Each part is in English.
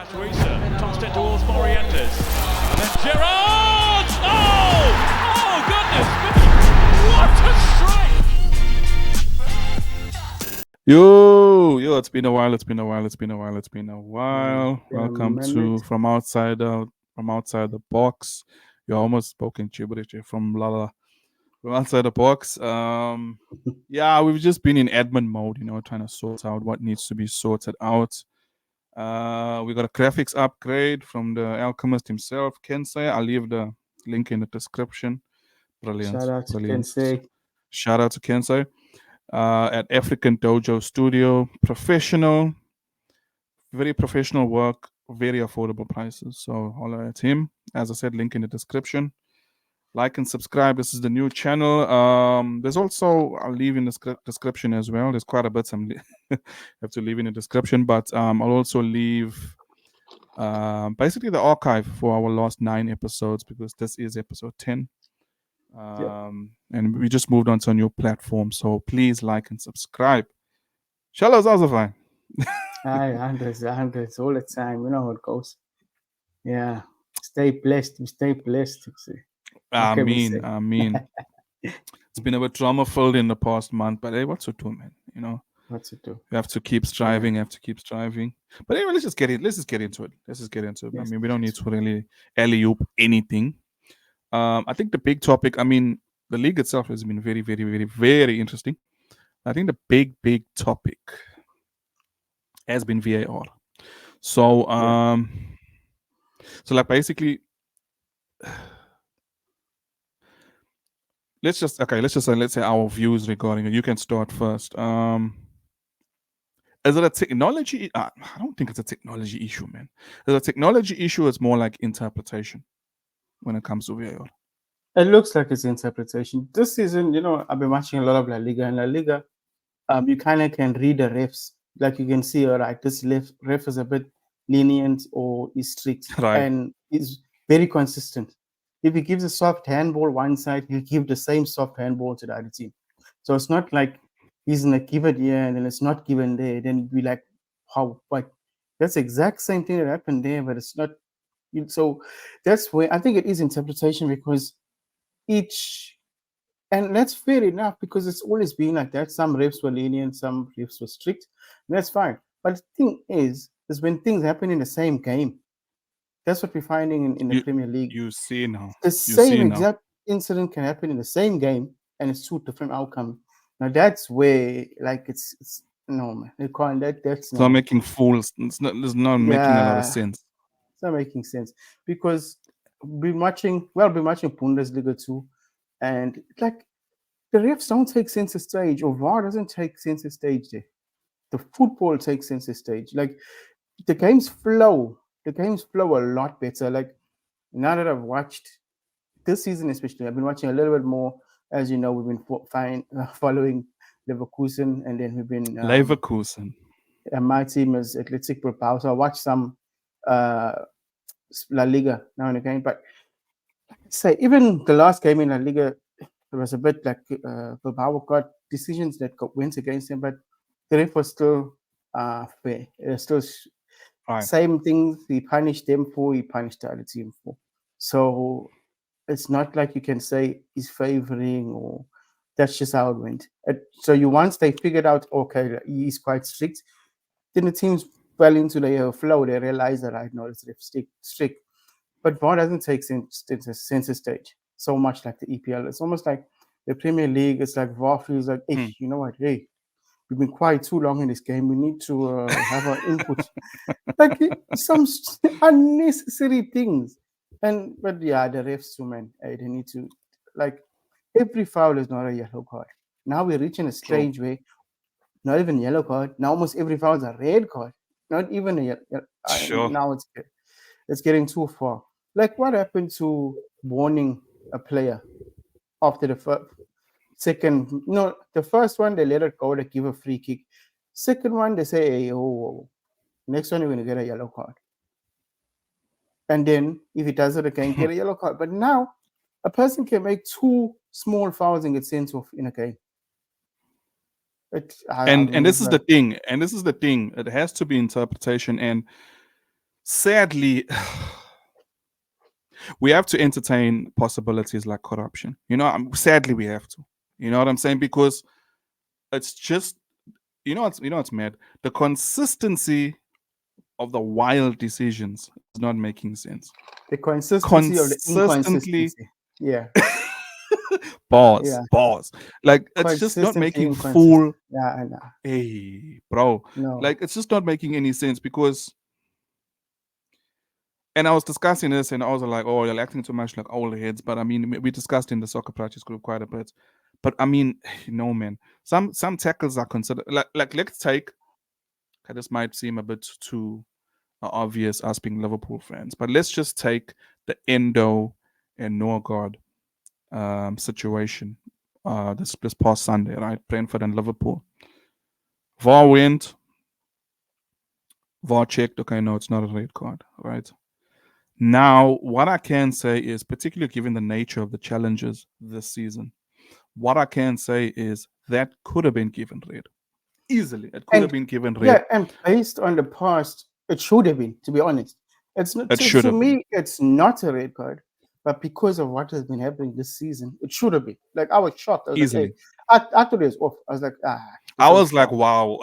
Matuisa, tossed it towards Morientes. And then Gerrard! Oh! Oh, goodness me! What a strike! Yo, it's been a while. Welcome to From Outside the Box. You're almost spoken gibberish from outside the box. Yeah, we've just been in admin mode, trying to sort out what needs to be sorted out. We got a graphics upgrade from the alchemist himself, Kensei. I'll leave the link in the description. Brilliant. Shout out to Kensei. Shout out to Kensei. At African Dojo Studio. Professional. Very professional work. Very affordable prices. So holler at him. As I said, link in the description. Like and subscribe. This is the new channel. There's also, I'll leave in the description as well. There's quite a bit I have to leave in the description, but I'll also leave basically the archive for our last 9 episodes, because this is episode 10. And we just moved on to a new platform. So please like and subscribe. Shalom, Zazafai. Hi, hundreds all the time. You know how it goes. Yeah. Stay blessed. I mean. It's been a bit drama-filled in the past month, but hey, what's to do, man? What to do? You have to keep striving. But anyway, let's just get into it. I mean, we don't need to really alley-oop anything. I think the big topic, the league itself has been very, very, very, very interesting. I think the big topic has been VAR. So, basically, let's say our views regarding it. You can start first. Is it a technology? I don't think it's a technology issue, man. Is a technology issue? It's more like interpretation when it comes to VAR. It looks like it's interpretation. This season, I've been watching a lot of La Liga. And La Liga, you kind of can read the refs. Like you can see, all right, this ref is a bit lenient or is strict, right, and is very consistent. If he gives a soft handball one side, he'll give the same soft handball to the other team. So it's not like he's going to give it here and then it's not given there. Then you'd be like, how? But that's the exact same thing that happened there, but it's not. So that's where I think it is interpretation, because and that's fair enough, because it's always been like that. Some refs were lenient, some refs were strict. And that's fine. But the thing is when things happen in the same game. That's what we're finding in the Premier League. You see now. The same exact incident can happen in the same game, and it's 2 different outcomes. Now that's where, like, it's no, man. You can't. That's not making fools. It's not making a lot of sense. It's not making sense, because we've been watching Bundesliga too, and like the refs don't take center stage, or VAR doesn't take center stage there. The football takes center stage. Like the games flow a lot better. Like now that I've watched this season, especially, I've been watching a little bit more. As you know, we've been following Leverkusen, and then we've been Leverkusen. And my team is Athletic Bilbao, so I watch some La Liga now and again. But like I say, even the last game in La Liga, it was a bit like Bilbao got decisions that went against them, but the ref was still fair. Still same things he punished them for, he punished the other team for. So it's not like you can say he's favoring, or that's just how it went. So once they figured out, okay, he's quite strict, then the teams fell into the flow. They realized that, right, no, it's strict. But VAR doesn't take center stage so much like the EPL. It's almost like the Premier League. It's like VAR feels like, hey, you know what? Hey, we've been quiet too long in this game. We need to have our input. Like some unnecessary things. But yeah, the refs too, man. They need to, like, every foul is not a yellow card. Now we're reaching a stage where not even yellow card. Now almost every foul is a red card. Not even a yellow. Sure. Now it's getting too far. Like, what happened to warning a player after the second? No, the first one they let it go to give a free kick. Second one they say, hey, next one you're going to get a yellow card. And then if he does it again, get a yellow card. But now a person can make 2 small fouls and get sent off in a game. And this is the thing. It has to be interpretation. And sadly, we have to entertain possibilities like corruption. Sadly, we have to. You know what I'm saying? Because it's just, it's mad. The consistency of the wild decisions is not making sense. The consistency of the Consistently, inconsistency. Yeah. pause, Yeah. pause. Like, it's just not Consistently making inconsistent. full. Yeah, I know. Hey, bro. No. Like, it's just not making any sense because. And I was discussing this, and I was like, "Oh, you're acting too much like old heads." But I mean, we discussed in the soccer practice group quite a bit. But I mean, no, man. Some tackles are considered like let's take. Okay, this might seem a bit too obvious, us being Liverpool fans, but let's just take the Endo and Norgard situation. This past Sunday, right? Brentford and Liverpool. VAR went. VAR checked. Okay, no, it's not a red card, right? Now, what I can say is, particularly given the nature of the challenges this season, what I can say is that could have been given red. Easily. It could have And been given red. yeah, and based on the past, it should have been, to be honest. It's not It should to have been. me, it's not a red card, but because of what has been happening this season, it should have been. Like I was shocked. I was like, hey, Easily. I thought it was off. I was like, I this one's was like, gone. wow.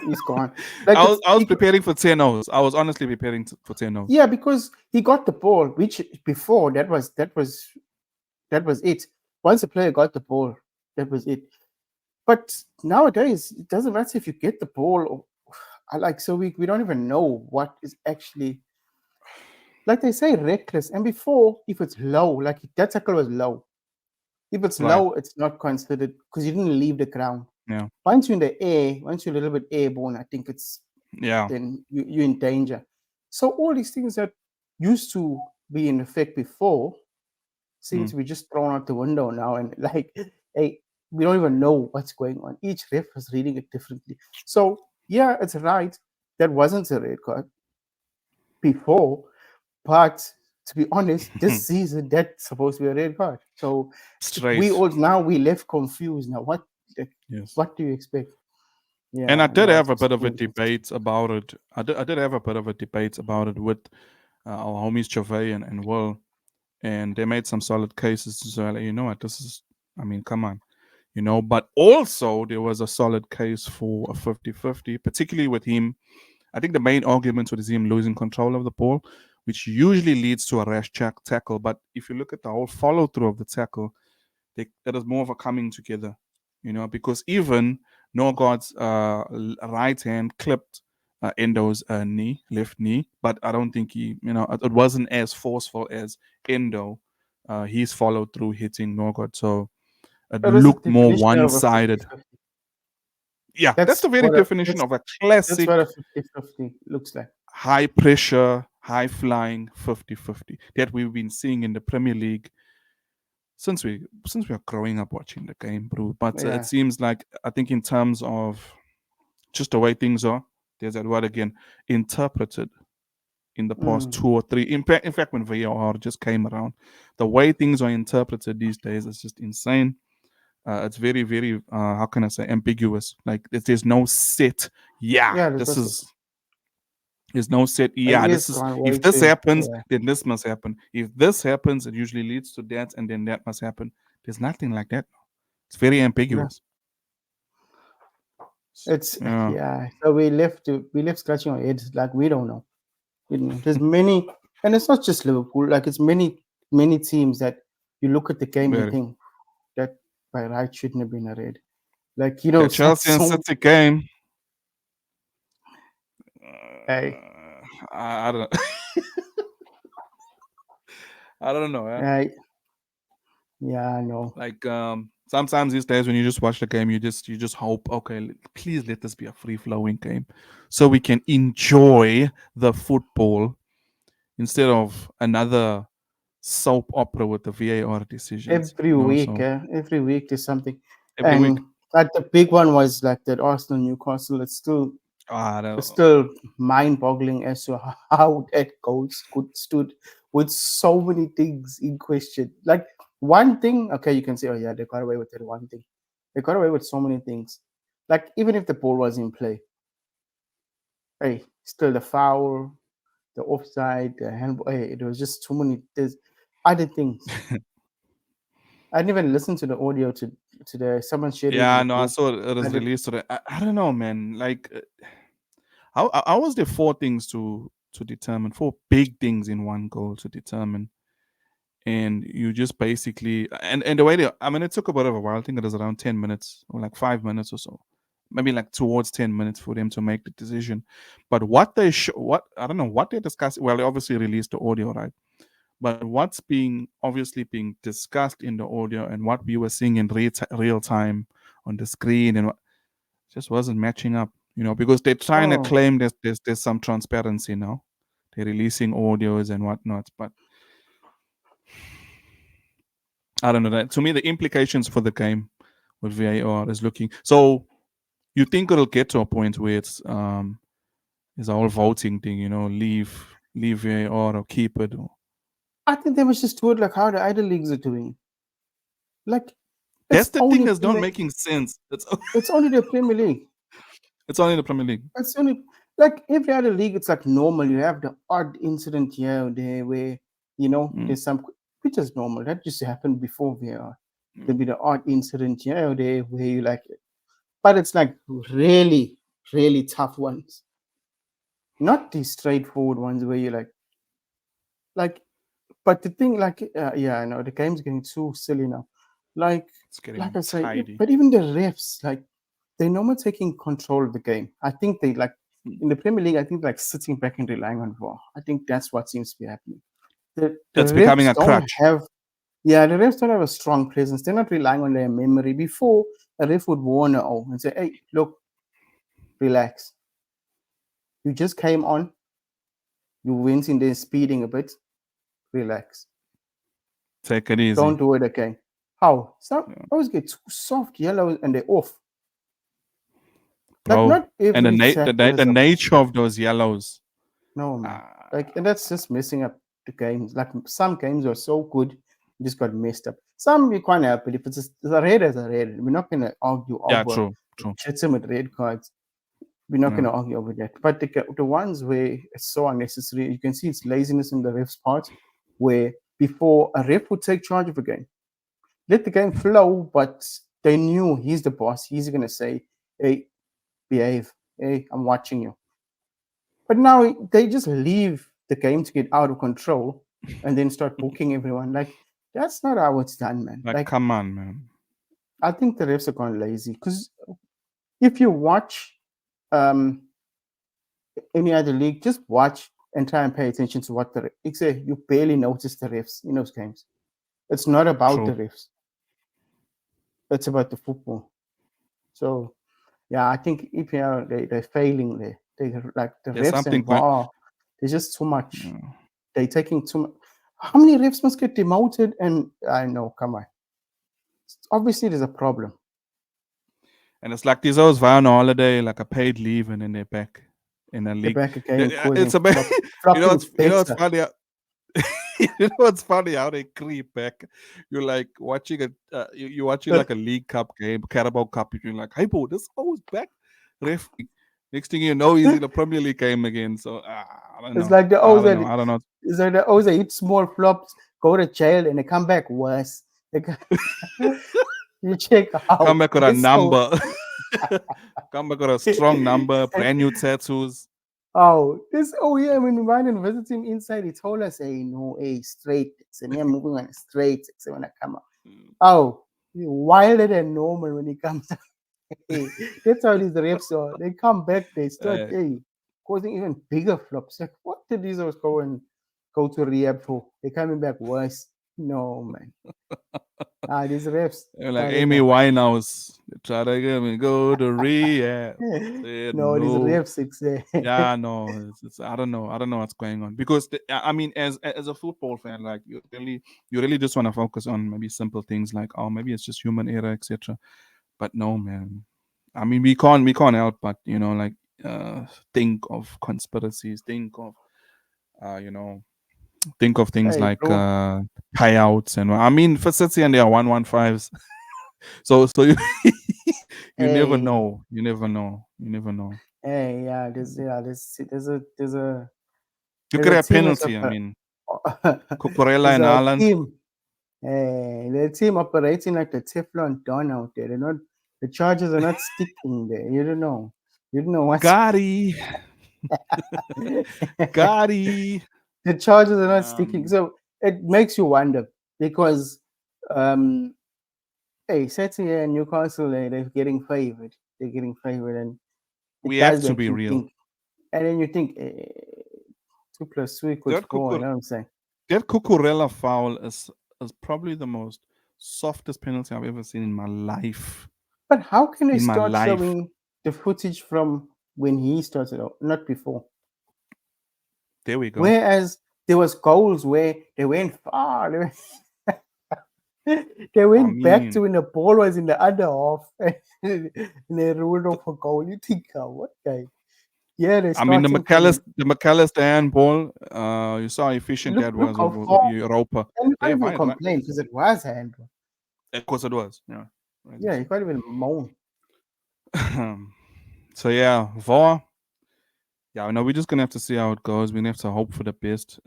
He's gone. Like I was preparing for 10 O's. I was honestly preparing for 10 O's. yeah, because he got the ball, which before that was it. Once a player got the ball, that was it. But nowadays, it doesn't matter if you get the ball or so we don't even know what is actually, like they say, reckless. And before, if it's low, like that tackle was low. If it's Right. low, it's not considered because you didn't leave the ground. Yeah. Once you're in the air, once you're a little bit airborne, I think it's Yeah. then you're in danger. So all these things that used to be in effect before seem to be just thrown out the window now. And like, hey, we don't even know what's going on. Each ref is reading it differently. So yeah, it's right. That wasn't a red card before, but to be honest, this season that's supposed to be a red card. So we Straight. all now we left confused. Now Yes. what do you expect? And I Yeah, did no, have a it's bit of a ridiculous. debate about it. I did have a bit of a debate about it with our homies Chavez and Will. And they made some solid cases to say, like, you know what, this is, I mean, come on. But also there was a solid case for a 50-50, particularly with him. I think the main argument was him losing control of the ball, which usually leads to a rash tackle. But if you look at the whole follow through of the tackle, that is more of a coming together, because even Norgard's right hand clipped Endo's left knee, but I don't think it wasn't as forceful as Endo. He's followed through hitting Norgard, so it What is the looked more definition of a one-sided. 50-50? Yeah, that's the very definition of a That's what classic a 50-50 looks like. high pressure, high flying 50-50 that we've been seeing in the Premier League since we are growing up watching the game, bro. But it Yeah. seems like, I think, in terms of just the way things are, there's that word again, interpreted in the past 2 or 3. In fact, when VAR just came around, the way things are interpreted these days is just insane. It's very, very, how can I say, ambiguous. Like, there's no set. Yeah, Yeah, this that's is. There's no set. it Yeah, is this is. gone way If this too. happens, Yeah. then this must happen. If this happens, it usually leads to that, and then that must happen. There's nothing like that. It's very Yeah. ambiguous. It's Yeah, yeah. So we left scratching our heads like we don't know. There's many, and it's not just Liverpool. Like it's many teams that you look at the game and very. think that by right shouldn't have been a red. Like The so, Chelsea and so City game. hey, I don't. I don't know. yeah, I know. Like, sometimes these days when you just watch the game, you just hope, okay, please let this be a free flowing game, so we can enjoy the football instead of another soap opera with the VAR decisions. So Every week there's something, every week, and like the big one was like that Arsenal Newcastle. I It's don't. still mind-boggling as to how that goals could stood with so many things in question. Like one thing, okay, you can say, oh yeah, they got away with that one thing. They got away with so many things. Like even if the ball was in play, hey, still the foul, the offside, the handball. It was just too many. There's other things. I didn't even listen to the audio to the someone shared it in Yeah, the no, I group. saw it was I did, released today. I don't know, man. Like, how was there four things to determine, four big things in one goal to determine, and you just basically and the way they, I mean, it took a bit of a while. I think it was around 10 minutes or like 5 minutes or so, maybe like towards 10 minutes for them to make the decision. But what they what I don't know what they discussed. Well, they obviously released the audio, right? But what's being obviously being discussed in the audio and what we were seeing in real time on the screen and just wasn't matching up, because they're trying to oh, claim there's some transparency now. They're releasing audios and whatnot, but I don't know. That to me, the implications for the game with VAR is looking. So you think it'll get to a point where it's a whole voting thing, leave VAR or keep it. I think they must just do it like how the other leagues are doing. Like That's it's the thing only that's not Premier, making sense. it's only the Premier League. It's only the Premier League. It's only like every other league. It's like normal. You have the odd incident here or there where there's some, which is normal. That used to happen before VAR. There'll be the odd incident here or there where you like it, but it's like really, really tough ones, not these straightforward ones where you like. But the thing, like, yeah, I know the game's getting too silly now. Like, It's getting like I say, tidy. but even the refs, like, they're no more taking control of the game. I think they like in the Premier League. I think like sitting back and relying on VAR. I think that's what seems to be happening. The That's becoming refs a don't crutch. have, yeah, the refs don't have a strong presence. They're not relying on their memory. Before a ref would warn and say, "Hey, look, relax. You just came on. You went in there speeding a bit. Relax. Take it easy. Don't do it again." How? Some Yeah. always get too soft yellow and they're off. Like Bro. not And every tackle the is a nature of those yellows. no man. Ah, Like and that's just messing up the games. Like some games are so good, you just got messed up. Some you can't help it. If it's a red, it's a red. We're not gonna argue yeah, over true. legitimate red cards. We're not Yeah. gonna argue over that. But the ones where it's so unnecessary, you can see it's laziness in the ref's part, where before a ref would take charge of a game. Let the game flow, but they knew he's the boss. He's gonna say, "Hey, behave. Hey, I'm watching you." But now they just leave the game to get out of control and then start booking everyone. Like that's not how it's done, man. Like, Like come on, man. I think the refs are gone lazy because if you watch um, any other league, just watch and try and pay attention to what you barely notice the refs in those games. It's not about the True. refs. It's about the football. So yeah, I think EPL they're failing there. They like the There's refs something and going. VAR. There's just too much. Yeah. They're taking too much. How many refs must get demoted? And I know, come on. Obviously, there's a problem. And it's like these always on holiday, like a paid leave, and then they're back in a They're league. back again, causing It's a bit, flopping it's better. funny. It's funny how they creep back. You're like watching you're watching like a League Cup game, Carabao Cup. You're like, hey, bro, this always back. Ref. Next thing you know, he's in a Premier League game again. So I don't It's know. like the I O's don't know. I don't know. it's like the O's that hit small flops, go to jail, and they come back worse. You check Come out back with a this O. number. Come back with a strong number, brand new tattoos. Oh, this yeah, when we went and visited him inside, he told us, hey, no, hey, straight. So me, I'm moving on straight. So when I come out. Oh, wilder than normal when he comes out. Hey, that's how these refs are. They come back, they start causing even bigger flops. Like, what did these guys go to rehab for? They're coming back worse. No, man. These refs. Like Amy Winehouse. They try to get me go to rehab. Said No, these no. refs. Yeah, no, I don't know. I don't know what's going on because I mean, as a football fan, like you really just want to focus on maybe simple things like, oh, maybe it's just human error, etc. But no, man. I mean, we can't help but like think of conspiracies, think of things Hey, like bro. payouts, and I mean, for City and they are 115s. So you you never Hey, know. You never know. You never know. hey, yeah. There's a Look There's at a that team is penalty. I mean, op- Cucurella there's and a Haaland. team. The team operating like the Teflon Don out there. They're not. The charges are not sticking there. You don't know. You don't know what's. Gotti. Gotti. The charges are not sticking. So it makes you wonder because, City and Newcastle, they're getting favored. They're getting favored, and it We have does to make be you real. think. And then you think 2 + 2 equals 4. You know what I'm saying? That Cucurella foul is probably the most softest penalty I've ever seen in my life. But how can they In my start life. showing the footage from when he started out, not before? There we go. Whereas there was goals where they went far. They went back to when the ball was in the other half and they ruled off a goal. You think, what guy? Yeah, they I mean, the starting McAllister handball, you saw how efficient that was how over far. Europa. And you Yeah, can't even right. complain because it was handball. Of course it was. Yeah. Right. Yeah, you can't even moan. So yeah, VAR. Yeah, no, we're just gonna have to see how it goes. We have to hope for the best.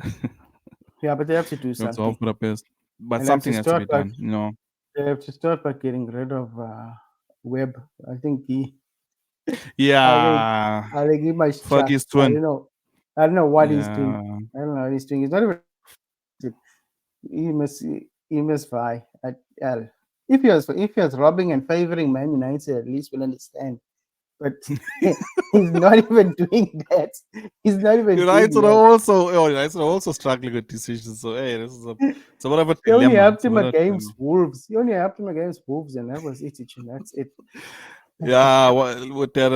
Yeah, but they have to do We have to hope something. for the best. But And they have something to has to be start by done, you know. they have to start by getting rid of Webb. I think he Yeah. I think he might Fergie's chuck. I twin. don't know what he's doing. Yeah. I don't know what he's doing. He's not even he must vie at L. If he was robbing and favoring Man United, at least we'll understand. But he's not even doing that. He's not even United doing are that. United are also struggling with decisions. So hey, this is it's a bit of a He only dilemma. helped him against Wolves. He only helped him against Wolves, and that was it. And that's it. Yeah, with that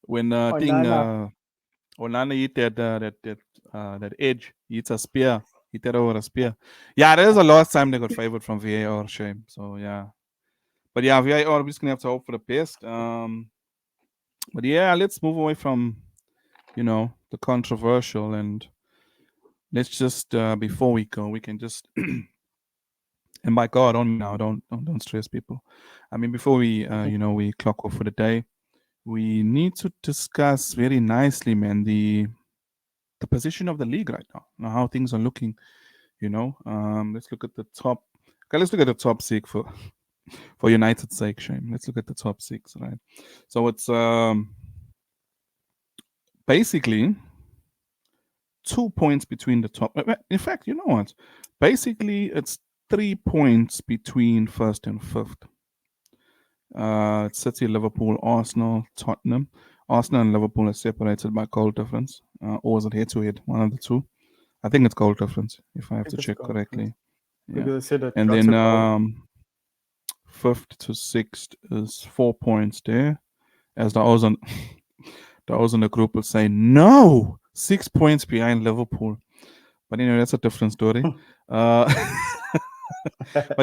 when Onana hit that edge, he hits a spear, hit that over a spear. Yeah, there's a last time they got favored from VAR, shame. So yeah. But yeah, VAR, we're just gonna have to hope for the best. But yeah, let's move away from the controversial, and let's just before we go, we can just and by God on me now, don't stress people. I mean, before we we clock off for the day, we need to discuss very nicely, man, the position of the league right now how things are looking. Let's look at the top. Okay, let's look at the top six for United's sake, Shane. Let's look at the top six, right? So it's basically 2 points between the top. In fact, you know what? Basically, it's 3 points between first and fifth. It's City, Liverpool, Arsenal, Tottenham. Arsenal and Liverpool are separated by goal difference. Or is it head-to-head? One of the two. I think it's goal difference, if I have to check correctly. Yeah. And then fifth to sixth is 4 points there. As those on the group will say, no, 6 points behind Liverpool. But that's a different story. But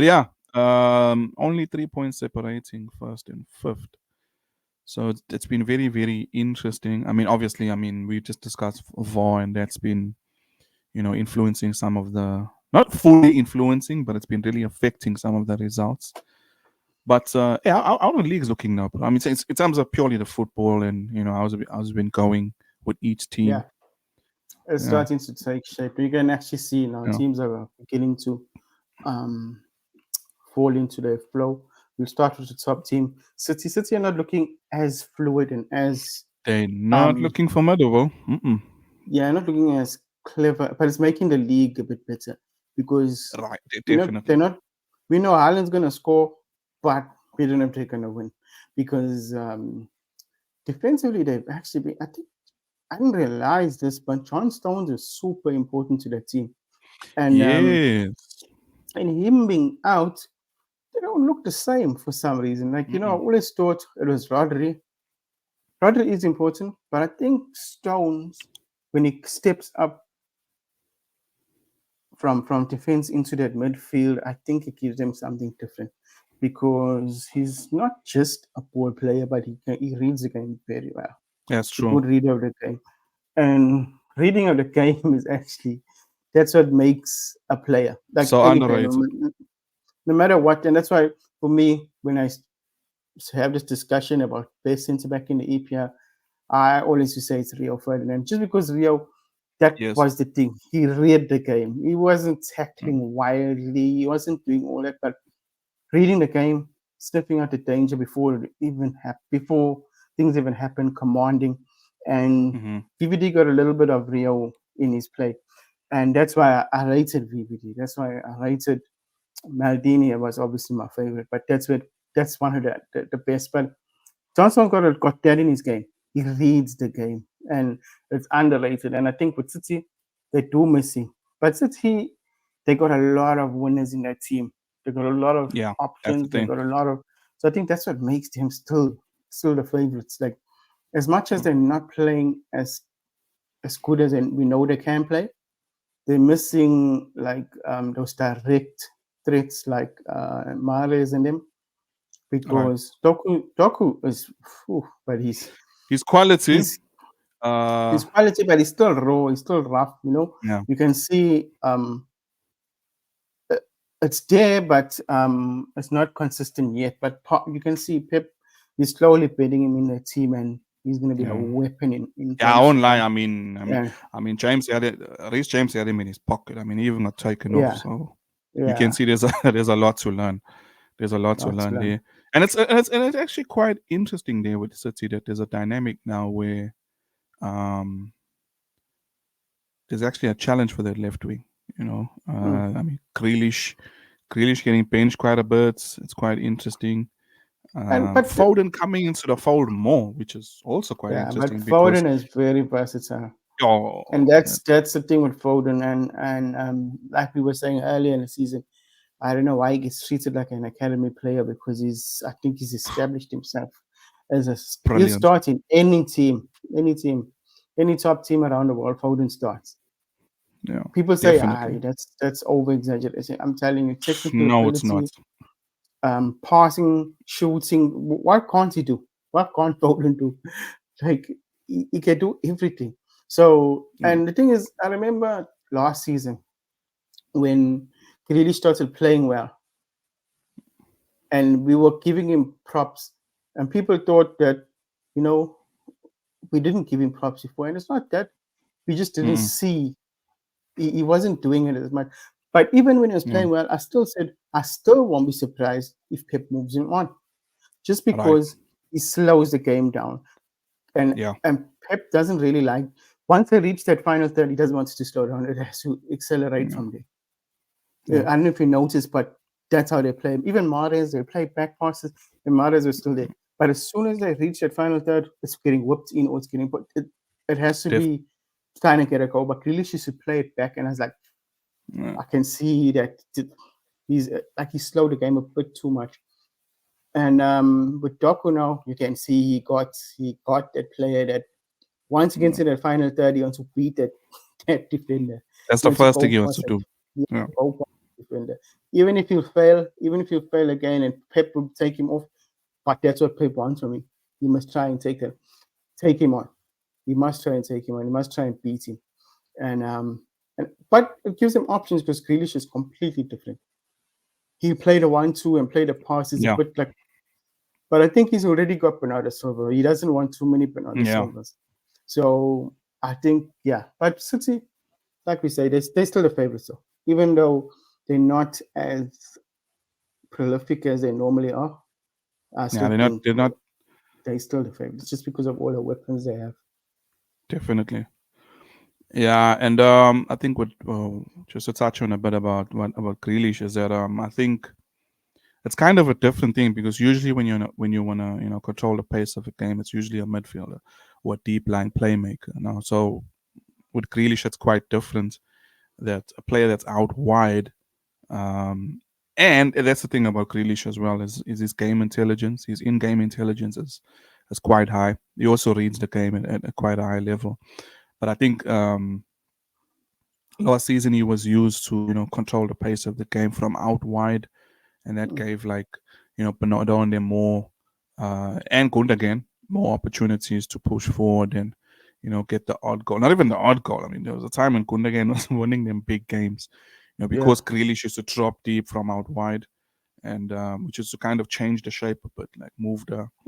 yeah, only 3 points separating first and fifth. So it's been very, very interesting. I mean, obviously, we just discussed VAR, and that's been, influencing some of the, not fully influencing, but it's been really affecting some of the results. But yeah, how the league's looking now? I mean, it's in terms of purely the football and how's it been going with each team. Yeah, it's starting to take shape. You can actually see now teams are beginning to fall into their flow. We'll start with the top team. City are not looking as fluid and as they're not looking formidable. Yeah, not looking as clever, but it's making the league a bit better because right, definitely. They're not. We know Haaland's gonna score, but we don't know if they're gonna win because defensively they've actually been. I didn't realize this, but John Stones is super important to the team, and yes, and him being out, they don't look the same for some reason. Like I always thought it was Rodri. Rodri is important, but I think Stones, when he steps up from defense into that midfield, I think it gives them something different because he's not just a ball player, but he reads the game very well. That's true. Good reader of the game, and reading of the game is actually that's what makes a player. Like so underrated. No matter what, and that's why for me, when I have this discussion about best centre back in the EPL, I always say it's Rio Ferdinand, just because Rio That Yes. was the thing. He read the game. He wasn't tackling wildly. He wasn't doing all that, but reading the game, sniffing out the danger before it even before things even happen, commanding, and Mm-hmm. VVD got a little bit of Rio in his play, and that's why I rated VVD. That's why I rated Maldini. Was obviously my favorite, but that's one of the best. But Johnson got that in his game. He reads the game, and it's underrated. And I think with City, they do miss him. But City, they got a lot of winners in that team. They got a lot of Yeah, that's the options. They thing. got a lot of. So I think that's what makes them still the favorites. Like as much as they're not playing as good as we know they can play, they're missing like those direct threats like Mahrez and them Right. because Doku is, but His quality. he's his quality, but he's still raw, he's still rough. Yeah. You can see it's there, but it's not consistent yet. But you can see Pep is slowly building him in the team, and he's going to be a Yeah. weapon in Yeah, I games won't to lie. come. I mean, James had it. Reece James had him in his pocket. I mean, he even got taken off. Yeah, So you yeah, can see there's there's a lot to learn. There's a lot to lots to learn learn. there, and it's actually quite interesting there with City that there's a dynamic now where there's actually a challenge for that left wing. I mean, Grealish getting benched quite a bit. It's quite interesting. And but Foden coming into the fold more, which is also quite yeah, but interesting because Foden is very versatile. oh, And that's the thing with Foden, and like we were saying earlier in the season, I don't know why he gets treated like an academy player because I think he's established himself as he'll brilliant. start in any team, any top team around the world. Foden starts. Yeah, People say, definitely. that's over exaggeration. I'm telling you, technical No, it's not. ability, passing, shooting. What can't he do? What can't Foden do? Like he can do everything. So, Yeah. and the thing is, I remember last season when he really started playing well, and we were giving him props, and people thought that, you know, we didn't give him props before, and it's not that we just didn't Mm-mm. see he wasn't doing it as much. But even when he was Yeah, playing well, I still said I still won't be surprised if Pep moves him on, just right. because he slows the game down. And Yeah, and Pep doesn't really like once they reach that final third, he doesn't want it to slow down. It has to accelerate yeah, from there. yeah, I don't know if you noticed, but that's how they play. Even Mahrez, they play back passes, and Mahrez was still there. But as soon as they reach that final third, it's getting whipped in or it's getting put. It has to def- be trying to get a goal. But Grealish should play it back, and I was like, yeah, I can see that he's like he slowed the game a bit too much. And with Doku now, you can see he got that player that once he gets yeah. to the final third, he wants to beat that defender. That's He the wants to first thing go he wants past to it. do. He wants Yeah, to go past the defender. Even if you fail again, and Pep will take him off, but that's what Pep wants from him. You must try and take him on. You must try and take him on. You must try and beat him. And but it gives him options because Grealish is completely different. He played a 1-2 and played a pass. Is a yeah, bit like, but I think he's already got Bernardo Silva. He doesn't want too many Bernardo yeah. Silvas. So I think, yeah. But City, like we say, they're still the favorites, though. Even though they're not as prolific as they normally are, I Yeah, still they're not. think They're not they're still the favorites just because of all the weapons they have. definitely. Yeah, and I think what just to touch on a bit about what about Grealish is that I think it's kind of a different thing because usually when you want to control the pace of a game, it's usually a midfielder or a deep line playmaker. So with Grealish, it's quite different. That a player that's out wide, um, and that's the thing about Grealish as well is his game intelligence. His in-game intelligence is quite high. He also reads the game at a quite a high level. But I think last season he was used to control the pace of the game from out wide, and that gave Bernardo and them more and Gundogan more opportunities to push forward and get the odd goal. Not even the odd goal. I mean, there was a time when Gundogan was winning them big games, Yeah, because Grealish used to drop deep from out wide, and which is to kind of change the shape a bit, like move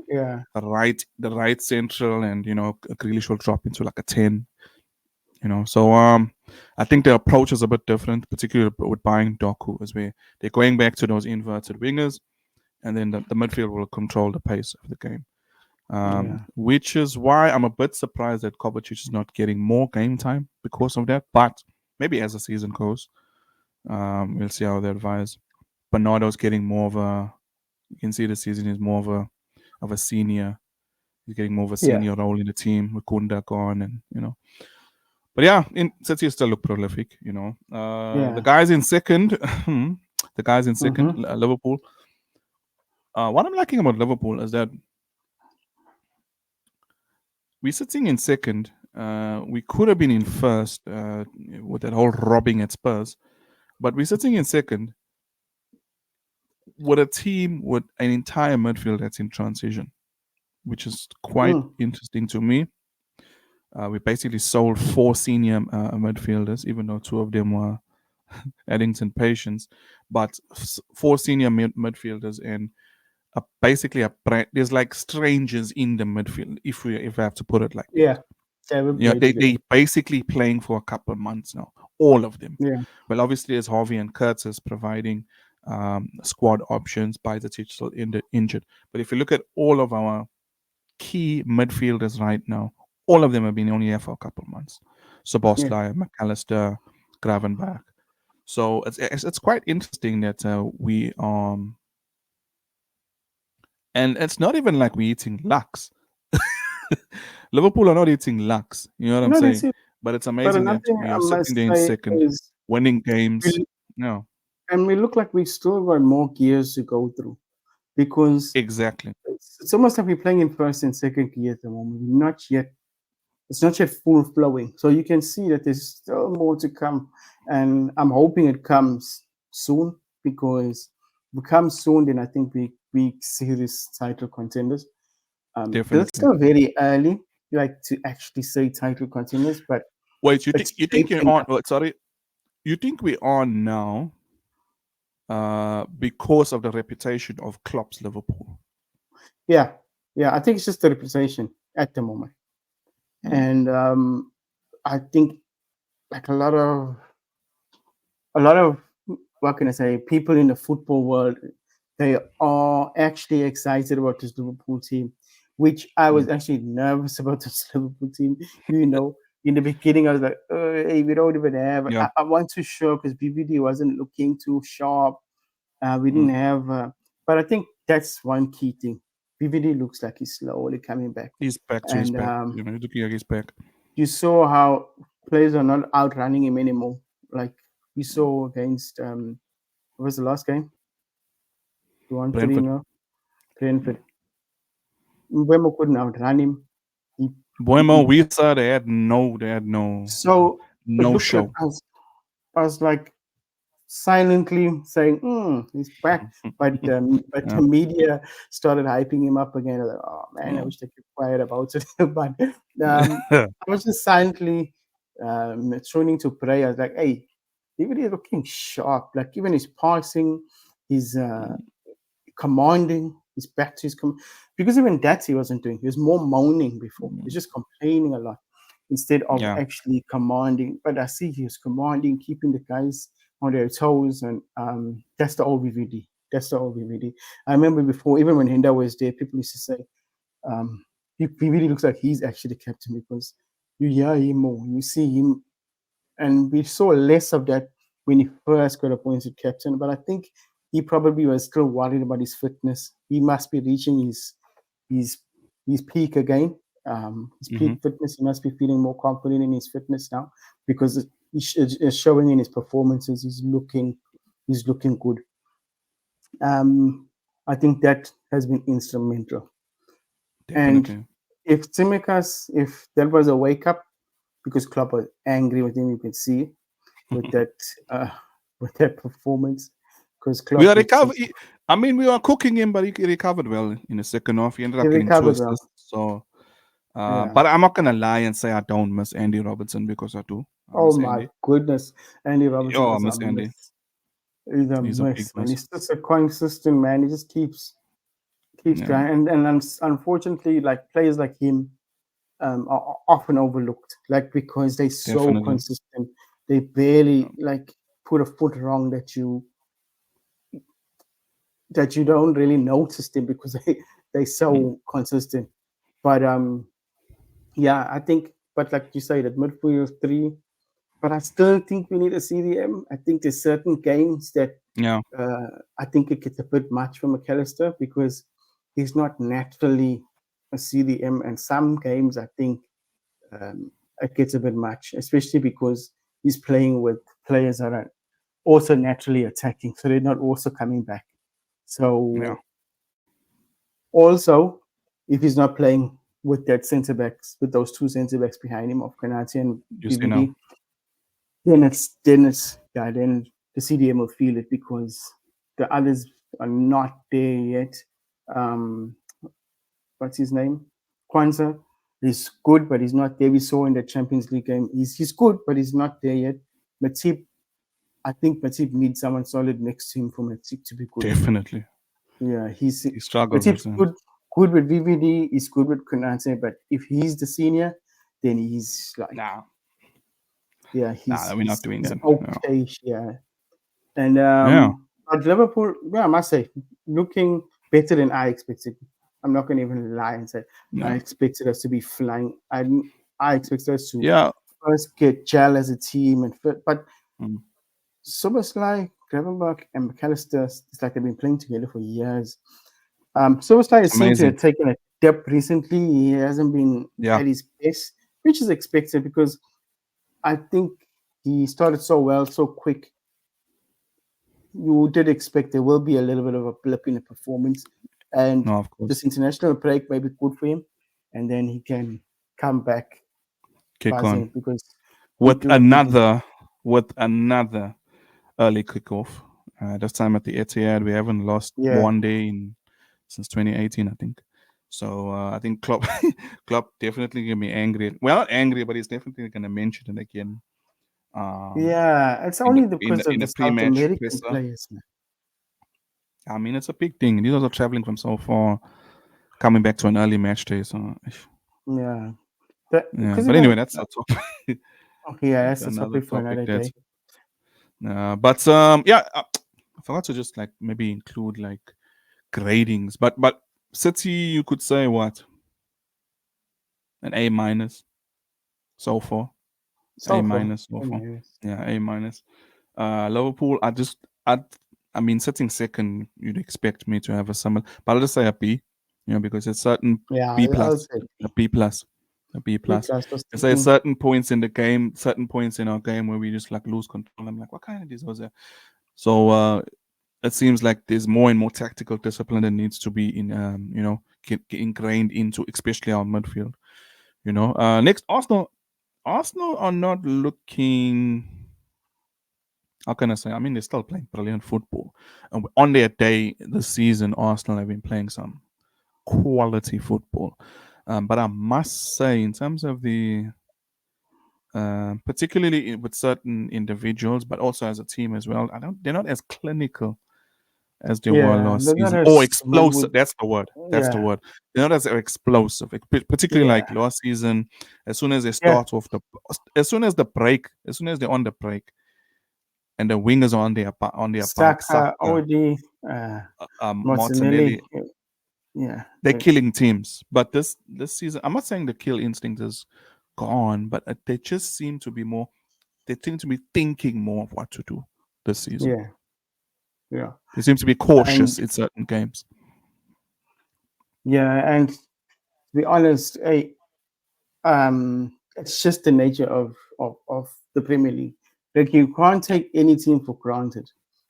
yeah, the right central, and Grealish will drop into like a 10, So I think the approach is a bit different, particularly with buying Doku, is where they're going back to those inverted wingers, and then the midfield will control the pace of the game. Yeah. Which is why I'm a bit surprised that Kovacic is not getting more game time because of that. But maybe as the season goes, we'll see how they advise. Bernardo's getting more of a. You can see the season is more of a senior. He's getting more of a Yeah. senior role in the team with Kunda gone, and. But yeah, City still look prolific. The Yeah. guys in second, Mm-hmm. Liverpool. What I'm liking about Liverpool is that we're sitting in second. We could have been in first with that whole robbing at Spurs, but we're sitting in second with a team with an entire midfield that's in transition, which is quite Mm. interesting to me. We basically sold 4 senior midfielders, even though 2 of them were Eddington Patience, but 4 senior midfielders and basically there's like strangers in the midfield, if I have to put it like that. Yeah. Yeah, we Yeah, played they together. basically playing for a couple of months now, all of them. Yeah. Well, obviously, there's Harvey and Curtis providing squad options. Bajcetic still injured, but if you look at all of our key midfielders right now, all of them have been only here for a couple of months. Yeah. Soboslai, McAllister, Gravenberch. So it's quite interesting that we and it's not even like we're eating Lux. Liverpool are not eating Lux. You know what I'm No, saying? this is. But it's But amazing another that thing we I are sitting must there in say second, is, winning games. we, No, and we look like we still got more gears to go through, because exactly. it's almost like we're playing in first and second gear at the moment. We're not yet. It's not yet full flowing. So you can see that there's still more to come, and I'm hoping it comes soon, because if it comes soon, then I think we serious title contenders. But it's Definitely. still very early, like, to actually say title contenders, but Wait, it's you think you're shaping on? up. Sorry, you think we are now because of the reputation of Klopp's Liverpool? Yeah, yeah. I think it's just the reputation at the moment, Mm, and I think, like, a lot of what can I say, people in the football world, they are actually excited about this Liverpool team, which I mm, was actually nervous about this Liverpool team. You know, in the beginning, I was like, hey, we don't even have. yeah. I want to show, because BVD wasn't looking too sharp. We didn't Mm. have, but I think that's one key thing. BVD looks like he's slowly coming back, He's back to his and back. He's looking like he's back. you saw how players are not outrunning him anymore. Like we saw against, what was the last game? We won 3 Brentford. 0 Brentford. Mbemo couldn't outrun him. He, Buemo, he, Wisa, they had so it no looked like show. I was like silently saying, he's back. But Yeah. the media started hyping him up again. I was like, oh man, I Mm. wish they kept quiet about it. But I was just silently tuning to pray. I was like, hey, even he's looking sharp. Like, even his passing, his commanding, his back to his because even that he wasn't doing. He was more moaning before. He was just complaining a lot instead of Yeah. actually commanding. But I see he was commanding, keeping the guys on their toes, and that's the old VVD. That's the old VVD. I remember before, even when Hinda was there, people used to say, he really looks like he's actually the captain, because you hear him more, you see him, and we saw less of that when he first got appointed captain. But I think he probably was still worried about his fitness. He must be reaching his his peak again, his Hmm. peak fitness. He must be feeling more confident in his fitness now, because it's showing in his performances. He's looking good. I think that has been instrumental. And Definitely. if that was a wake up, because Klopp was angry with him, you can see with that uh, with that performance, because We Klopp are looks recover. I mean, we were cooking him, but he recovered well in the second half. He ended he up getting 2 recovered well. assists. So, Yeah. but I'm not gonna lie and say I don't miss Andy Robertson, because I do. I Oh miss my Andy. goodness, Andy Robertson Oh, I is a miss Andy. miss. He's a He's a big miss, man. miss. He's just a consistent man. He just keeps Yeah. trying, and unfortunately, like, players like him, are often overlooked, like because they're so Definitely. consistent. They barely like put a foot wrong that you don't really notice them because they're so consistent. But yeah, I think. But like you say, that midfield three. But I still think we need a CDM. I think there's certain games that Yeah. I think it gets a bit much for McAllister because he's not naturally a CDM, and some games I think it gets a bit much, especially because he's playing with players that are also naturally attacking, so they're not also coming back. Yeah. So also, if he's not playing with that centre backs, with those two centre backs behind him of Kanati and You see now. BVD, then the CDM will feel it because the others are not there yet. Um, what's his name? Kwanzaa is good, but he's not there. We saw in the Champions League game, he's good, but he's not there yet. Matip, I think Matip needs someone solid next to him for Matip to be good. Definitely. Yeah, He struggles. Matip's good with VVD, he's good with Konate, but if he's the senior, then he's like, Nah. yeah, We're not doing he's that. okay, yeah. And Yeah. but Liverpool, yeah, I must say, looking better than I expected. I'm not going to even lie and say I Yeah. expected us to be flying. I expected us to Yeah. first get gel as a team, and but Mm. Soboslai, Gravenberch, and McAllister, it's like they've been playing together for years. Soboslai seems to have taken a dip recently. He hasn't been at his best, which is expected because I think he started so well, so quick. You did expect there will be a little bit of a blip in the performance, and No, of course. this international break may be good for him, and then he can come back Kick on because with another early kickoff. This time at the Etihad, we haven't lost one day since 2018, I think. So I think Klopp definitely gonna be angry. Well, not angry, but he's definitely gonna mention it again. Yeah, it's only because of the South pre-match American presser. players, man. I mean, it's a big thing. These are traveling from so far, coming back to an early match day. So yeah. But anyway, that's a topic. Okay, yeah, that's a topic for another day. But yeah, I forgot to just like maybe include like gradings. But City, you could say what? An A minus so far. A minus so far. Yeah, A minus. Liverpool, I mean, sitting second, you'd expect me to have a similar, but I'll just say a B, because it's certain B plus, a B plus, a B plus. I say certain points in the game, certain points in our game where we just like lose control. I'm like, what kind of this was there? So it seems like there's more and more tactical discipline that needs to be in, get ingrained into, especially our midfield. Next, Arsenal are not looking. How can I say? I mean, they're still playing brilliant football. And on their day this season, Arsenal have been playing some quality football. But I must say, in terms of the, particularly with certain individuals, but also as a team as well, they're not as clinical as they were last season. Or explosive. That's the word. That's the word. They're not as explosive, particularly like last season. As soon as they start off as soon as they're on the break, and the wingers are on their bike. Saka, Odi, Martinelli. Yeah, they're killing teams. But this season, I'm not saying the kill instinct is gone, but they just seem to be more. They seem to be thinking more of what to do this season. Yeah. They seem to be cautious in certain games. Yeah, and to be honest, it's just the nature of the Premier League. Like, you can't take any team for granted.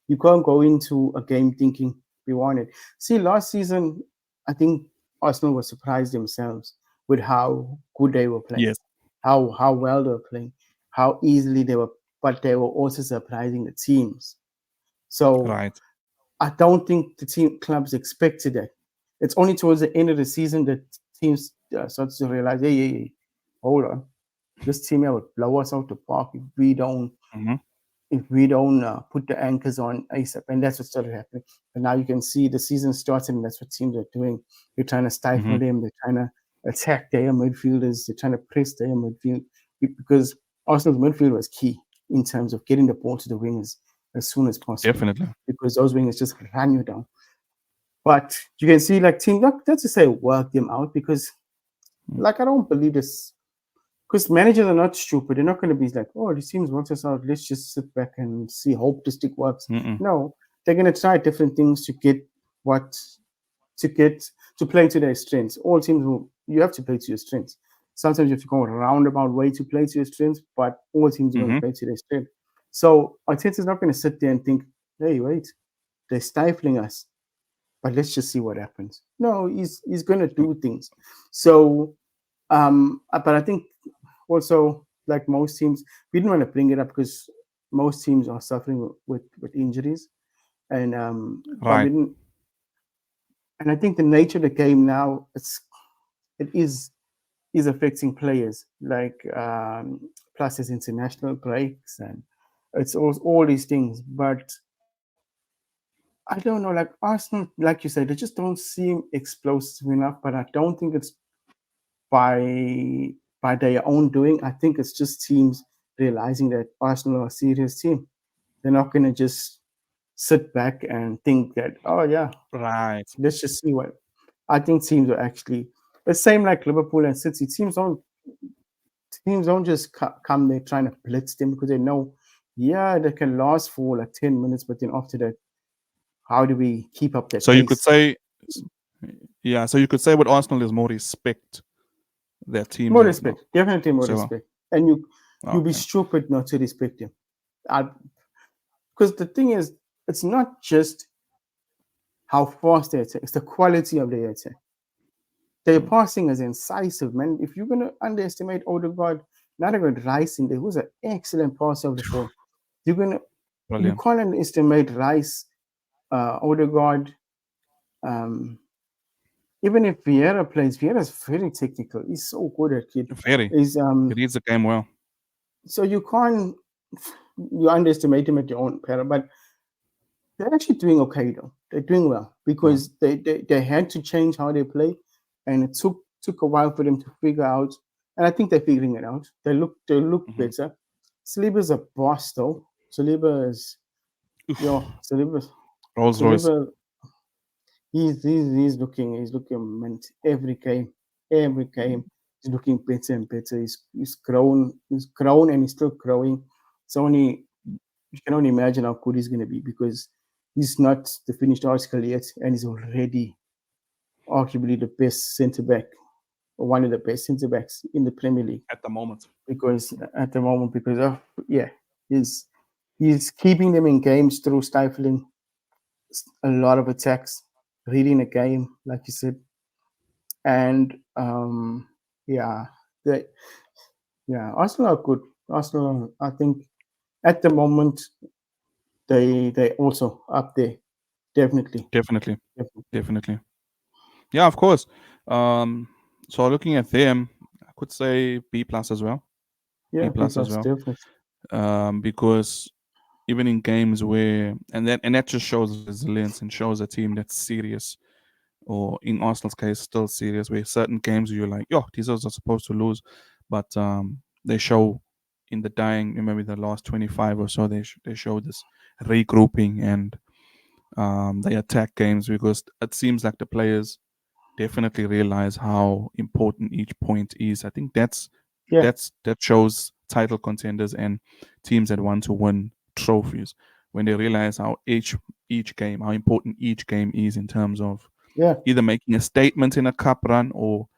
You can't go into a game thinking we won it. See, last season, I think Arsenal was surprised themselves with how good they were playing. Yes. How well they were playing, how easily they were, but they were also surprising the teams. So right. I don't think the clubs expected that. It's only towards the end of the season that teams start to realize, hey, hold on, this team here would blow us out the park if we don't put the anchors on ASAP. And that's what started happening. And now you can see the season started, and that's what teams are doing. They're trying to stifle them. They're trying to attack their midfielders. They're trying to press their midfield because Arsenal's midfield was key in terms of getting the ball to the wingers as soon as possible. Definitely. Because those wingers just run you down. But you can see, like, team, not to say work them out, because, like, I don't believe this. Because managers are not stupid. They're not going to be like, oh, this team's worked us out. Let's just sit back and see, hope this stick works. No, they're going to try different things to get to play to their strengths. All teams you have to play to your strengths. Sometimes you have to go a roundabout way to play to your strengths, but all teams are going to play to their strength. So Arteta's not going to sit there and think, hey, wait, they're stifling us, but let's just see what happens. No, he's going to do things. So, but I think also, like most teams, we didn't want to bring it up because most teams are suffering with injuries, and Right. and I think the nature of the game now it is affecting players, like plus there's international breaks and it's all these things. But I don't know, like Arsenal, like you said, they just don't seem explosive enough. But I don't think it's by their own doing. I think it's just teams realizing that Arsenal are a serious team. They're not going to just sit back and think that, oh yeah, Right. let's just see what. I think teams are actually the same like Liverpool and City. Teams don't just come there trying to blitz them because they know, yeah, they can last for like 10 minutes, but then after that, how do we keep up that So pace? you could say, yeah. So you could say with Arsenal is more respect their team. More respect, definitely more respect, and you'd be Okay. stupid not to respect them. Because the thing is, it's not just how fast they attack; it's the quality of their attack. Their passing is incisive, man. If you're gonna underestimate Odegaard, not a good Rice in there, who's an excellent passer of the ball. You Brilliant. can't underestimate Rice, Odegaard. Even if Vieira plays, Vieira's very technical. He's so good at it. Very. He's He reads the game well. so you underestimate him at your own peril, but they're actually doing okay though. They're doing well because they had to change how they play, and it took a while for them to figure out. And I think they're figuring it out. They look better. Saliba's a boss though. Saliba's Rolls Royce. He's looking mint every game. He's looking better and better. He's grown and he's still growing. You can only imagine how good he's going to be because he's not the finished article yet, and he's already arguably the best centre back or one of the best centre backs in the Premier League At the moment. because he's keeping them in games through stifling a lot of attacks, reading the game, like you said, and Arsenal are good. Arsenal, I think, at the moment, they also up there, definitely. Yeah, of course. So looking at them, I could say B plus as well. Yeah, B plus as well. Definitely. Because even in games where and that just shows resilience and shows a team that's serious, or in Arsenal's case, still serious. Where certain games you're like, yo, these are supposed to lose, but they show in the dying, maybe the last 25 or so, they show this regrouping and they attack games because it seems like the players definitely realize how important each point is. I think that shows title contenders and teams that want to win trophies when they realize how how important each game is in terms of either making a statement in a cup run or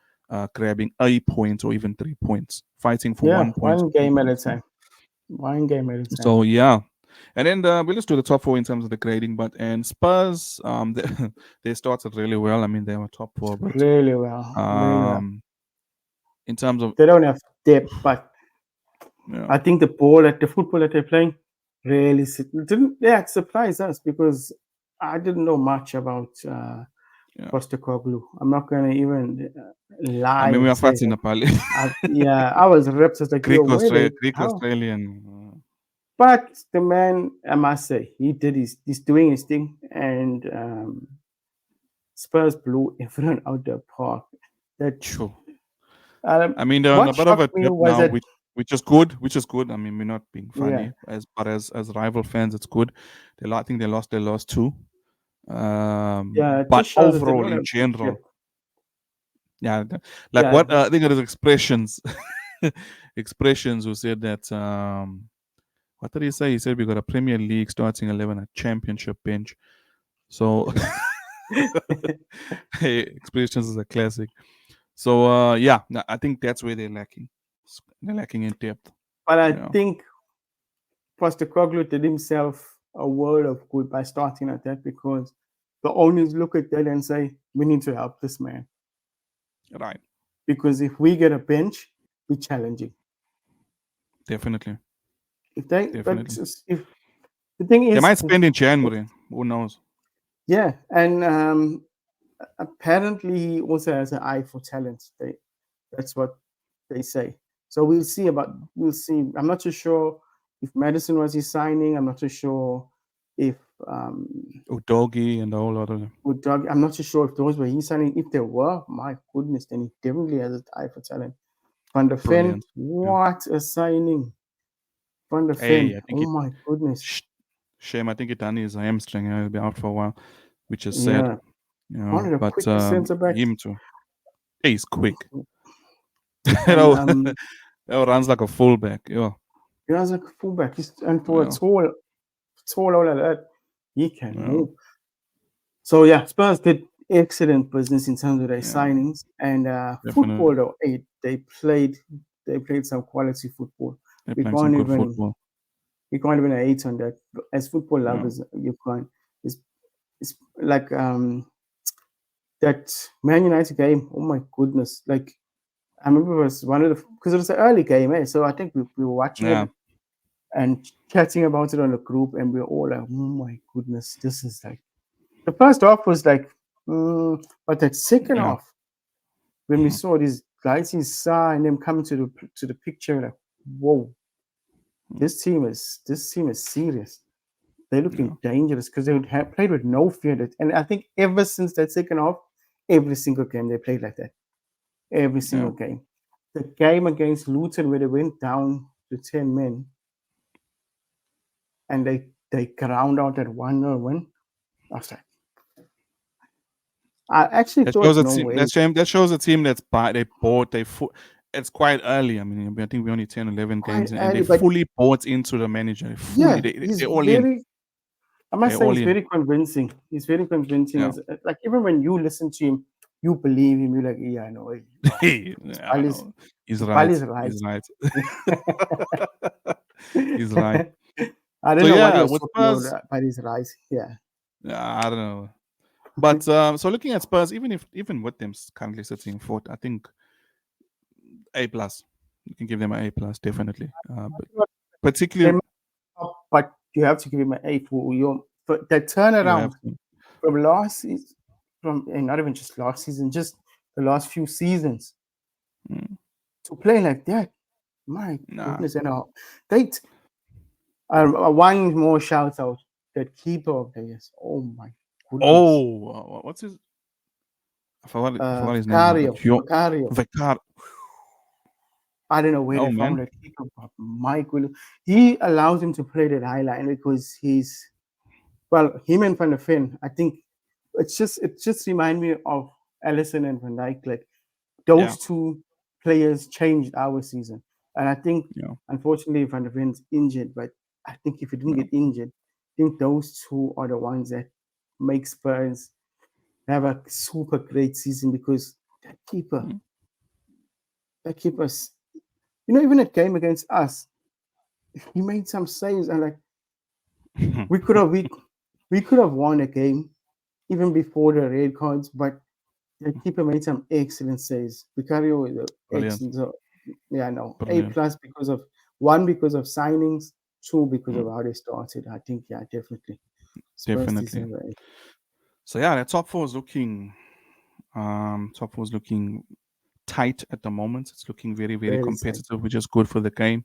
grabbing a point or even 3 points, fighting for 1 point. One game at a time. One game at a time. So yeah. And then we'll just do the top 4 in terms of the grading. And Spurs, they started really well. I mean, they were top 4. But, really well. In terms of... They don't have depth, but I think the football that they're playing really surprised us because I didn't know much about Postecoglou. I'm not going to even lie. I mean, we are fighting Nepali. I was ripped. Like, Greek Australian. But the man, I must say, he's doing his thing, and Spurs blew everyone out the park. I mean, they're on a What bit of a shocked me dip was now, that, which is good. Which is good. I mean, we're not being yeah, funny, as rival fans, it's good. I think they lost their last two. yeah, it But just shows that they overall, don't in have general, leadership. yeah, like Yeah, what I think it is expressions, expressions who said that. What did he say? He said we got a Premier League starting 11, a Championship bench. So, hey, expressions is a classic. So, yeah, I think that's where they're lacking. They're lacking in depth. but I Yeah, think Postecoglou did himself a world of good by starting at that, because the owners look at that and say, we need to help this man, right. because if we get a bench, we're challenging. Definitely, If they, but definitely. if the thing They is, might spend in January. Who knows? yeah, and apparently he also has an eye for talent. That's what they say. So we'll see. I'm not too sure if Madison was his signing. I'm not too sure if Udogi and the whole other. with Doug, I'm not too sure if those were his signing. If they were, my goodness, then he definitely has an eye for talent. Van der Ven, Brilliant. Yeah. what a signing! Van der Hey, Ven, I think oh my goodness. shame. I think it done his hamstring. He'll be out for a while, which is sad. Yeah, You know, one of the but quickest centre backs. him too. Hey, he's quick. And Runs like a fullback. Yeah. he was like a fullback. And for a Yeah. tall like that, he can Yeah. move. So yeah, Spurs did excellent business in terms of their Yeah. signings, and football though. They played some quality football. They're We playing some can't good even football. hate on that. As football Yeah. lovers, you can't. It's like that Man United game. Oh my goodness! Like I remember it was one of the, because it was an early game, so I think we were watching Yeah. it and chatting about it on the group, and we were all like, "Oh my goodness, this is like." The first half was like, but that second Yeah. half, when we saw these guys in Sa and them coming to the picture, like, whoa, this team is serious. They're looking dangerous, because they would have played with no fear. And I think ever since that second half, every single game they played like that. Every single game. The game against Luton, where they went down to 10 men and they ground out that 1-0 win, I was like, I actually That thought, shows a no team. way. That shows a team that's it's quite early. I mean, I think we're only 10, 11 games, and they Early, but fully bought into the manager. yeah, They're all in. I must They're say, all he's in. very convincing. He's very convincing. Yeah. Like, even when you listen to him, you believe him. You're like, yeah, I know. Hey, I Pal know. He's Pal right. is right. He's right. He's right. I don't So know what he yeah, was with talking Spurs, about, but he's right. Yeah. I don't know. But so looking at Spurs, even with them currently sitting fourth, I think A plus. You can give them an A plus, definitely. But particularly, But you have to give him an A for that you have turnaround to. from last season, and not even just last season, just the last few seasons, to play like that. My goodness, and one more shout out, that keeper of the years. Oh my goodness. Oh, what's his? I forgot his name. Vicario. Vicar. I don't know where they found that keeper, but my goodness, he allows him to play that high line, because him and Van der Ven, I think it just remind me of Alisson and Van Dijk. Like, those two players changed our season. And I think, unfortunately, Van der Ven's injured, but I think if he didn't get injured, I think those two are the ones that make Spurs have a super great season, because that keeper's, even that game against us, he made some saves, and like, we could have won a game even before the red cards, but the keeper made some excellent saves. Vicario is excellent. So, yeah, no, A plus because of signings, two because of how they started. I think, yeah, definitely. Definitely. So yeah, the top four is looking tight at the moment. It's looking very, very competitive, which is good for the game.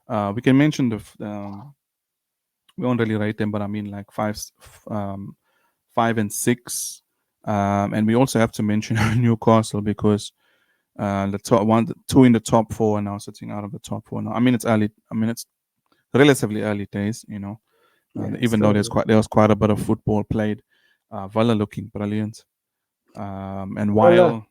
We can mention we won't really rate them, but I mean like 5 and 6. And we also have to mention Newcastle, because The top one, two in the top four, are now sitting out of the top four now. I mean, it's early. I mean, it's relatively early days, you know. Yeah, Even though there was quite a bit of football played. Villa looking brilliant, and while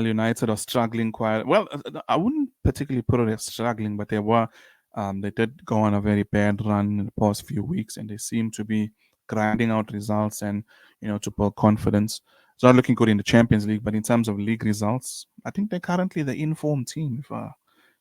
United are struggling quite well, I wouldn't particularly put it as struggling, but they did go on a very bad run in the past few weeks, and they seem to be grinding out results and, you know, to build confidence. It's not looking good in the Champions League, but in terms of league results, I think they're currently the informed team. If I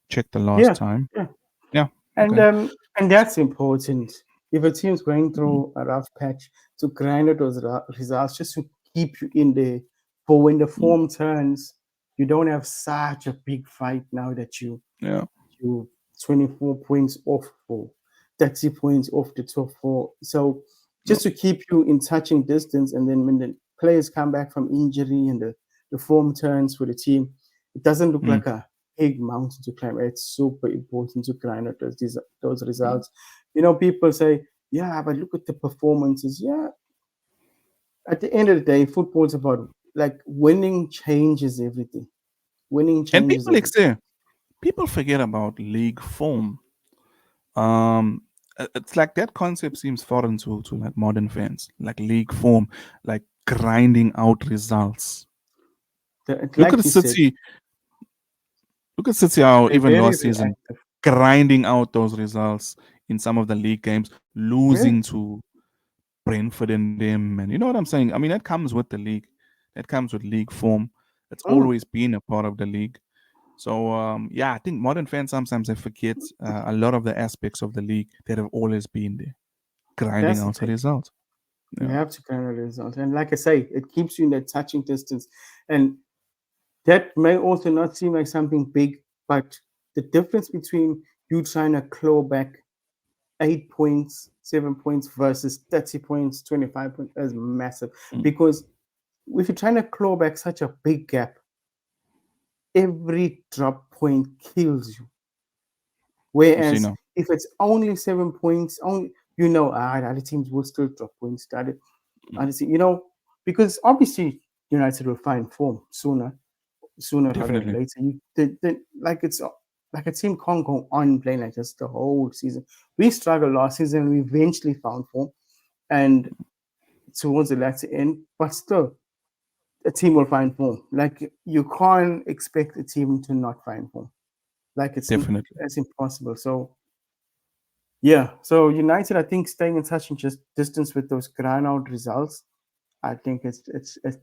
checked the last time, yeah. yeah, And okay, and that's important. If a team's going through a rough patch, to grind out those results just to keep you in there. For when the Mm, form turns, you don't have such a big fight now that yeah, you 24 points off or 30 points off the top four. So no, just to keep you in touching distance, and then when the players come back from injury and the form turns for the team, it doesn't look mm, like a big mountain to climb. It's super important to grind out those mm. results. You know, people say, yeah, but look at the performances. Yeah, at the end of the day, football is about like winning changes everything. Winning And changes everything. people forget about league form. It's like that concept seems foreign to like modern fans, like league form, like grinding out results. Look at Like you said, City. Look at City how they're even very last season reactive. grinding out those results in some of the league games, Yeah. losing to Brentford and them, and you know what I'm saying. I mean, that comes with the league. That comes with league form. It's Mm, always been a part of the league. So yeah, I think modern fans sometimes they forget a lot of the aspects of the league that have always been there, grinding that's the out a thing. result. You Yeah, have to kind of result. And like I say, it keeps you in that touching distance. And that may also not seem like something big, but the difference between you trying to claw back 8 points, 7 points versus 30 points, 25 points is massive. mm. Because if you're trying to claw back such a big gap, every drop point kills you. You see Whereas now, if it's only 7 points, only the other teams will still drop points. mm. Honestly, because obviously United will find form sooner rather than Definitely, later. Like it's like a team can't go on playing like this the whole season. We struggled last season. We eventually found form, and towards the latter end, but still, a team will find form. Like you can't expect a team to not find form. Like definitely, it's impossible. So yeah, so United, I think staying in touch and just distance with those grind out results, I think it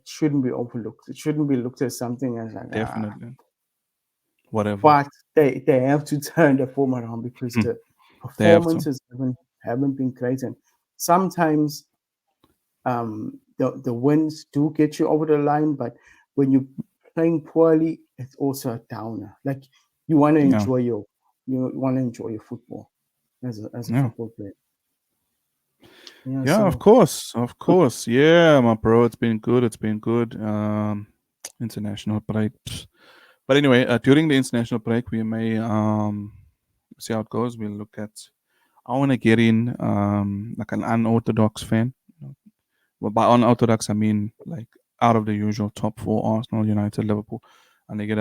shouldn't be overlooked. It shouldn't be looked at something as like definitely. Whatever. but they have to turn the form around because Hmm. the They have to. performances haven't been great, and sometimes the wins do get you over the line, but when you're playing poorly, it's also a downer. Like you want to Yeah, enjoy your football as a yeah, football player. Yeah, yeah. so Of course. Yeah, my bro. It's been good. It's been good. International break. Pfft. But anyway, during the international break, we may see how it goes. We'll look at. I want to get in like an unorthodox fan. Well, by unorthodox, I mean like out of the usual top four: Arsenal, United, Liverpool, and they get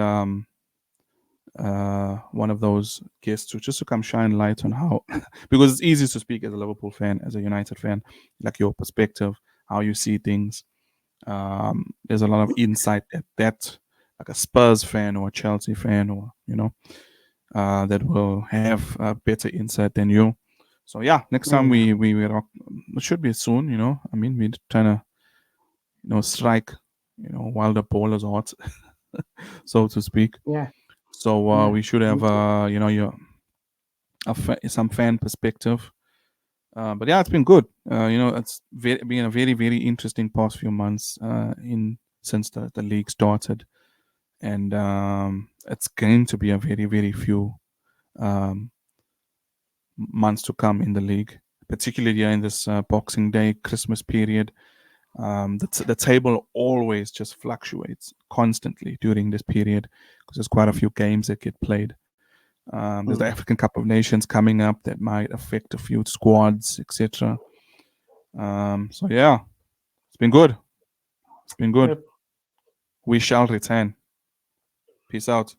one of those guests to come shine light on how because it's easy to speak as a Liverpool fan, as a United fan, like your perspective, how you see things. There's a lot of insight that like a Spurs fan or a Chelsea fan or that will have better insight than you. So yeah, next time yeah, we rock, it should be soon. I mean we're trying to strike while the ball is hot, so to speak. yeah, So yeah. we should have Me too. your some fan perspective. But yeah, it's been good. It's been a very very interesting past few months in since the league started, and it's going to be a very very few um, months to come in the league, particularly in this Boxing Day Christmas period. The table always just fluctuates constantly during this period because there's quite a few games that get played. There's the Mm. African Cup of Nations coming up that might affect a few squads, etc. So yeah, it's been good. It's been good. Yep. We shall return. Peace out.